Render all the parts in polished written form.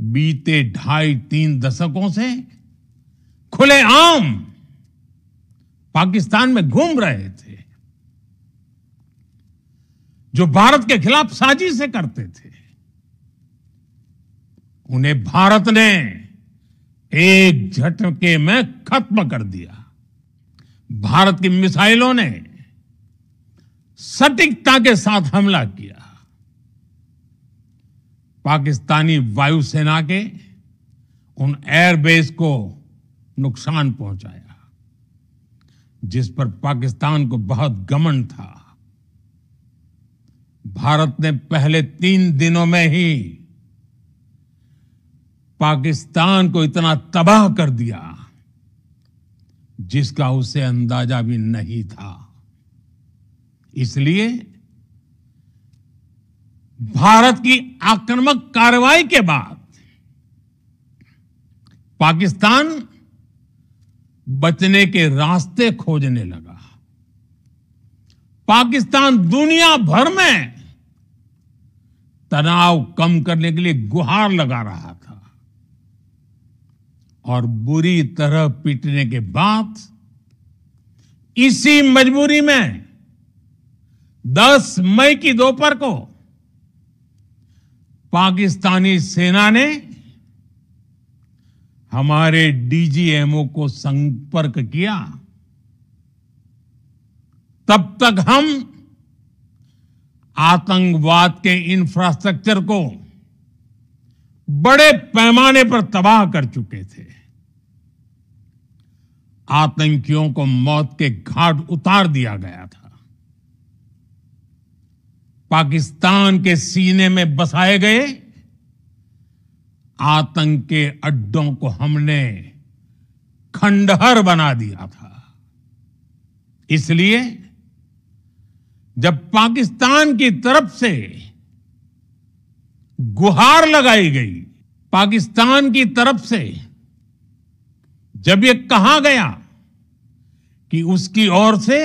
बीते 2.5-3 दशकों से खुलेआम पाकिस्तान में घूम रहे थे, जो भारत के खिलाफ साजिशें करते थे, उन्हें भारत ने एक झटके में खत्म कर दिया। भारत की मिसाइलों ने सटीकता के साथ हमला किया। पाकिस्तानी वायुसेना के उन एयरबेस को नुकसान पहुंचाया, जिस पर पाकिस्तान को बहुत घमंड था। भारत ने पहले 3 दिनों में ही पाकिस्तान को इतना तबाह कर दिया जिसका उसे अंदाजा भी नहीं था। इसलिए भारत की आक्रामक कार्रवाई के बाद पाकिस्तान बचने के रास्ते खोजने लगा। पाकिस्तान दुनिया भर में तनाव कम करने के लिए गुहार लगा रहा था और बुरी तरह पीटने के बाद इसी मजबूरी में 10 मई की दोपहर को पाकिस्तानी सेना ने हमारे डीजीएमओ को संपर्क किया। तब तक हम आतंकवाद के इंफ्रास्ट्रक्चर को बड़े पैमाने पर तबाह कर चुके थे। आतंकियों को मौत के घाट उतार दिया गया था। पाकिस्तान के सीने में बसाए गए आतंक के अड्डों को हमने खंडहर बना दिया था। इसलिए जब पाकिस्तान की तरफ से गुहार लगाई गई, पाकिस्तान की तरफ से जब ये कहा गया कि उसकी ओर से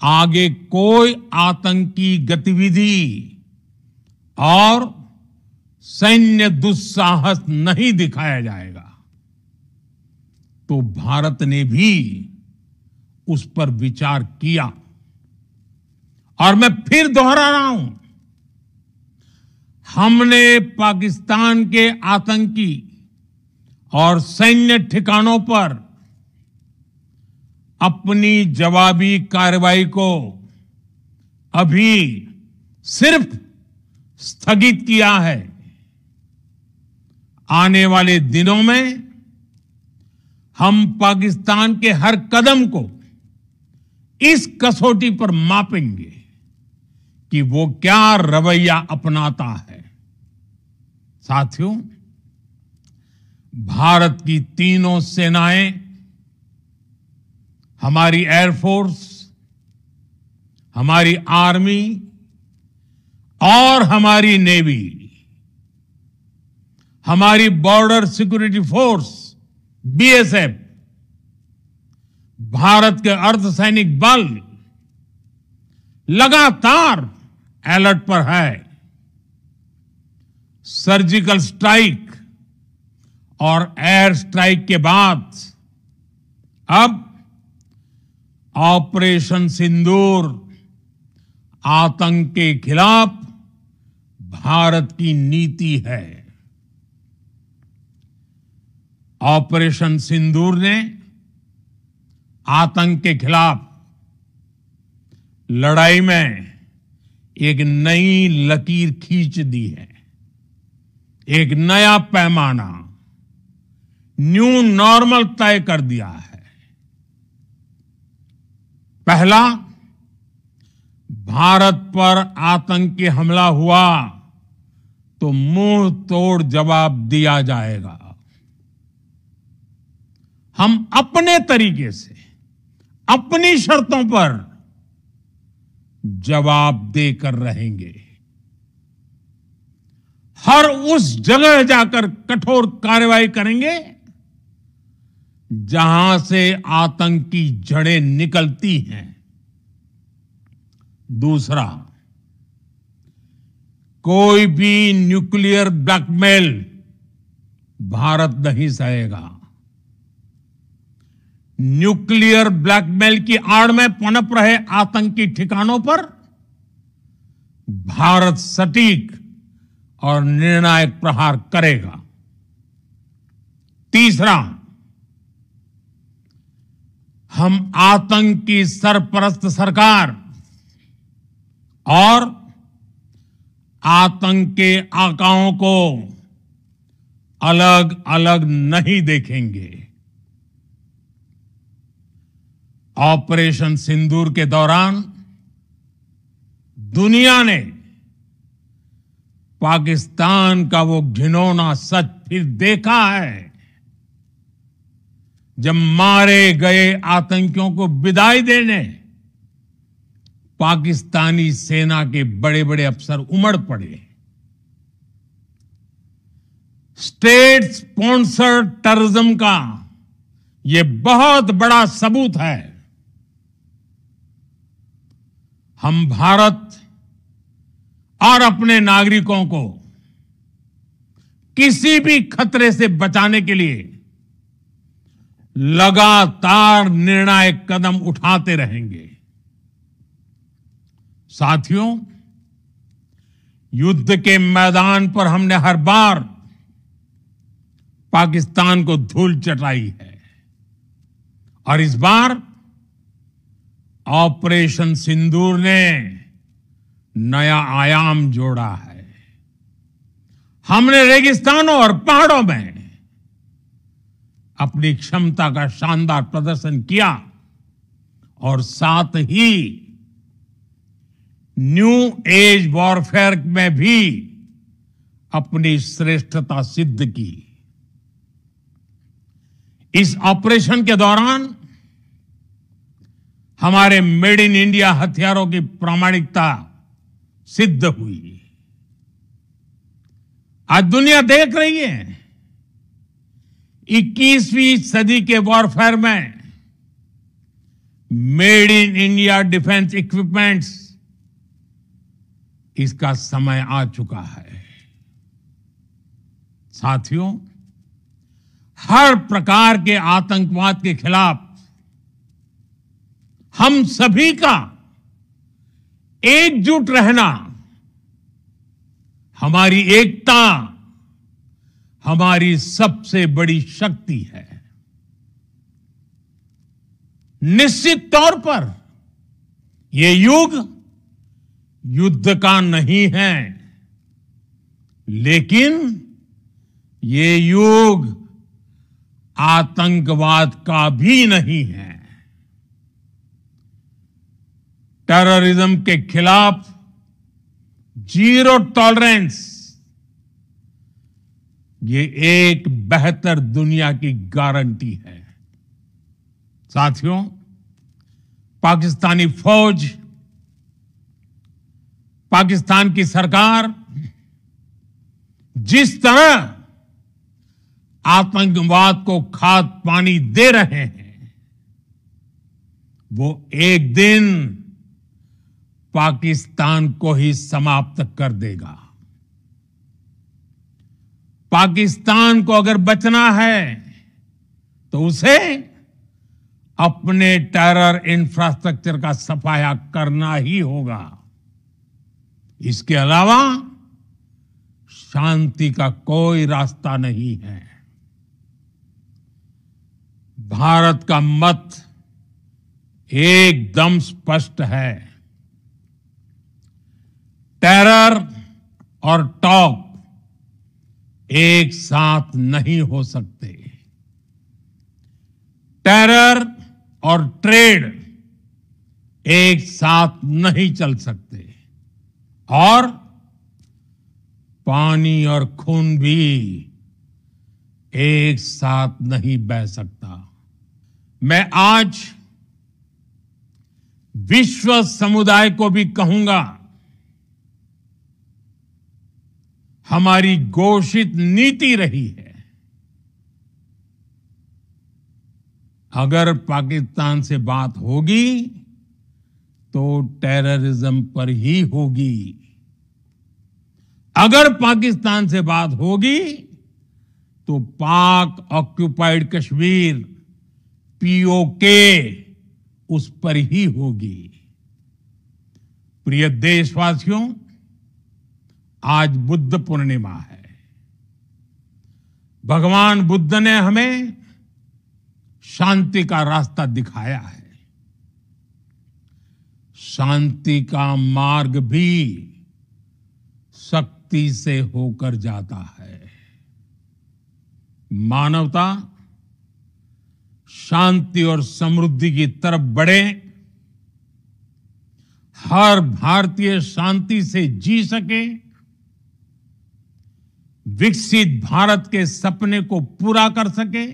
आगे कोई आतंकी गतिविधि और सैन्य दुस्साहस नहीं दिखाया जाएगा, तो भारत ने भी उस पर विचार किया। और मैं फिर दोहरा रहा हूं, हमने पाकिस्तान के आतंकी और सैन्य ठिकानों पर अपनी जवाबी कार्रवाई को अभी सिर्फ स्थगित किया है। आने वाले दिनों में हम पाकिस्तान के हर कदम को इस कसौटी पर मापेंगे कि वो क्या रवैया अपनाता है। साथियों, भारत की तीनों सेनाएं, हमारी एयरफोर्स, हमारी आर्मी और हमारी नेवी, हमारी border security force BSF, Bharat के अर्धसैनिक बल लगातार अलर्ट पर है। सर्जिकल स्ट्राइक और एयर स्ट्राइक के बाद अब ऑपरेशन सिंदूर आतंक के खिलाफ भारत की नीति है। ऑपरेशन सिंदूर ने आतंक के खिलाफ लड़ाई में एक नई लकीर खींच दी है, एक नया पैमाना, न्यू नॉर्मल तय कर दिया है। पहला, भारत पर आतंकी हमला हुआ तो मुंह तोड़ जवाब दिया जाएगा। हम अपने तरीके से, अपनी शर्तों पर जवाब देकर रहेंगे। हर उस जगह जाकर कठोर कार्रवाई करेंगे जहां से आतंक की जड़ें निकलती हैं। दूसरा, कोई भी न्यूक्लियर ब्लैकमेल भारत नहीं सहेगा। न्यूक्लियर ब्लैकमेल की आड़ में पनप रहे आतंकी ठिकानों पर भारत सटीक और निर्णायक प्रहार करेगा। तीसरा, हम आतंक की सरपरस्त सरकार और आतंक के आकाओं को अलग अलग नहीं देखेंगे। ऑपरेशन सिंदूर के दौरान दुनिया ने पाकिस्तान का वो घिनौना सच फिर देखा है, जब मारे गए आतंकियों को विदाई देने पाकिस्तानी सेना के बड़े बड़े अफसर उमड़ पड़े। स्टेट स्पॉन्सर्ड टेररिज्म का यह बहुत बड़ा सबूत है। हम भारत और अपने नागरिकों को किसी भी खतरे से बचाने के लिए लगातार निर्णायक कदम उठाते रहेंगे। साथियों, युद्ध के मैदान पर हमने हर बार पाकिस्तान को धूल चटाई है और इस बार ऑपरेशन सिंदूर ने नया आयाम जोड़ा है। हमने रेगिस्तानों और पहाड़ों में अपनी क्षमता का शानदार प्रदर्शन किया और साथ ही न्यू एज वॉरफेयर में भी अपनी श्रेष्ठता सिद्ध की। इस ऑपरेशन के दौरान हमारे मेड इन इंडिया हथियारों की प्रामाणिकता सिद्ध हुई। आज दुनिया देख रही है 21वीं सदी के वॉरफेयर में made in India defence equipments, इसका समय आ चुका है। साथियों, हर प्रकार के आतंकवाद के खिलाफ हम सभी का एकजुट रहना, हमारी एकता हमारी सबसे बड़ी शक्ति है। निश्चित तौर पर यह युग युद्ध का नहीं है, लेकिन ये युग आतंकवाद का भी नहीं है। टेररिज्म के खिलाफ जीरो टॉलरेंस, ये एक बेहतर दुनिया की गारंटी है। साथियों, पाकिस्तानी फौज, पाकिस्तान की सरकार जिस तरह आतंकवाद को खाद पानी दे रहे हैं, वो एक दिन पाकिस्तान को ही समाप्त कर देगा। पाकिस्तान को अगर बचना है तो उसे अपने टेरर इंफ्रास्ट्रक्चर का सफाया करना ही होगा। इसके अलावा शांति का कोई रास्ता नहीं है। भारत का मत एकदम स्पष्ट है। टेरर और टॉक एक साथ नहीं हो सकते। टेरर और ट्रेड एक साथ नहीं चल सकते और पानी और खून भी एक साथ नहीं बह सकता। मैं आज विश्व समुदाय को भी कहूंगा, हमारी घोषित नीति रही है, अगर पाकिस्तान से बात होगी तो टेररिज्म पर ही होगी। अगर पाकिस्तान से बात होगी तो पाक ऑक्युपाइड कश्मीर पीओके उस पर ही होगी। प्रिय देशवासियों, आज बुद्ध पूर्णिमा है। भगवान बुद्ध ने हमें शांति का रास्ता दिखाया है। शांति का मार्ग भी शक्ति से होकर जाता है। मानवता शांति और समृद्धि की तरफ बढ़े, हर भारतीय शांति से जी सके, विकसित भारत के सपने को पूरा कर सके,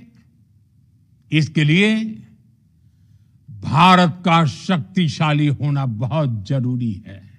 इसके लिए भारत का शक्तिशाली होना बहुत जरूरी है।